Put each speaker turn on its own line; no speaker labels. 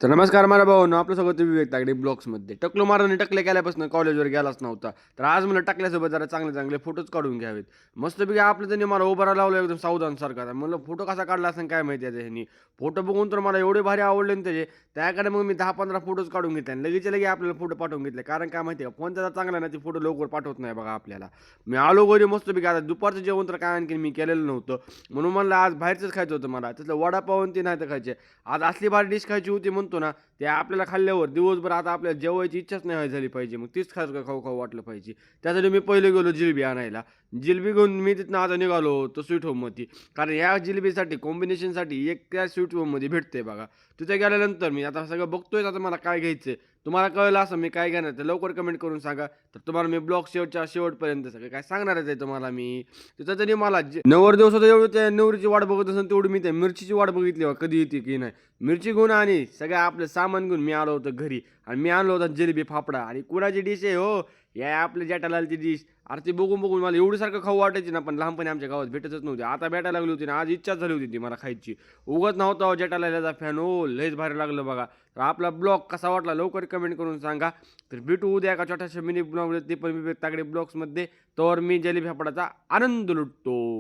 तर नमस्कार माझ्या भावांनो, आपलं सगळं विवेक तागडे ब्लॉग्समध्ये. टकलो महाराजांनी टकले केल्यापासून कॉलेजवर गेलाच नव्हता. तर आज मला टकल्यासोबत जरा चांगले चांगले फोटोज काढून घ्यावेत. मस्तपैकी आपलं त्यांनी मला उभा लावलं एकदम सावधानसारखा. तर म्हणलं फोटो कसा काढला असेल काय माहिती आहे ह्यांनी. फोटो बघून तर मला एवढे भारी आवडले ना त्याचे. त्याकडे मग मी 10-15 फोटोज काढून घेतले आणि लगेच लगे आपल्याला फोटो पाठवून घेतले. कारण काय माहिती आहे का, फोन त्याचा चांगला ना ती फोटो लवकर पाठवत नाही बघा आपल्याला. मी आलो घरी मस्तपैकी. आता दुपारचं जेवण तर काय आणखीन मी केलेलं नव्हतं. म्हणून म्हणलं आज बाहेरचंच खायचं होतं मला. त्यातलं वडापाव आणि ते नाही तर खायचे. आज असली भारी डिश खायची होती म्हणतो ना, ते आपल्याला खाल्ल्यावर दिवसभर आता आपल्याला जेवायची इच्छाच नाही झाली पाहिजे. मग तीच खास खाऊ खाऊ वाटलं पाहिजे. त्यासाठी मी पहिले गेलो जिलेबी आणायला. जिलेबी घेऊन मी तिथनं आता निघालो तो स्वीट होममध्ये. कारण ह्या जिलेबीसाठी कॉम्बिनेशनसाठी एक त्या स्वीट होममध्ये भेटते बघा. तिथे गेल्यानंतर मी आता सगळं बघतोय आता मला काय घ्यायचं. तुम्हाला कळलं असं मी काय घेणार तर लवकर कमेंट करून सांगा. तर तुम्हाला मी ब्लॉग शेवटच्या शेवटपर्यंत सगळं काय सांगणारच आहे तुम्हाला मी. तिथं तरी मला नवरदेव सुद्धा एवढी त्या नवरीची वाट बघत असेल तेवढी मी त्या मिरचीची वाट बघितली बा कधी येते की नाही. मिरची घेऊन आणि सगळं आपलं सामान घेऊन मी आलो होतो घरी. आणि मी आणलो होता जिलेबी फाफडा. आणि कुणाची डिश आहे हो, या आपल्या जेठालालची डिश. अरे ती बघून बघून मला एवढी सारखं खाऊ वाटायची ना, पण लहानपणी आमच्या गावात भेटतच नव्हती. आता भेटायला लागली होती ना, आज इच्छा झाली होती ती मला खायची. उगत नव्हता हो जेठालालचा फॅन हो, लयच भारी लागलं बघा. तर आपला ब्लॉग कसा वाटला लवकर कमेंट करून सांगा. तर भेटू उद्या एका छोट्याशा मिनी ब्लॉग, ते पण विवेक तागडे ब्लॉग्समध्ये. तर मी जिलेबी फाफडाचा आनंद लुटतो.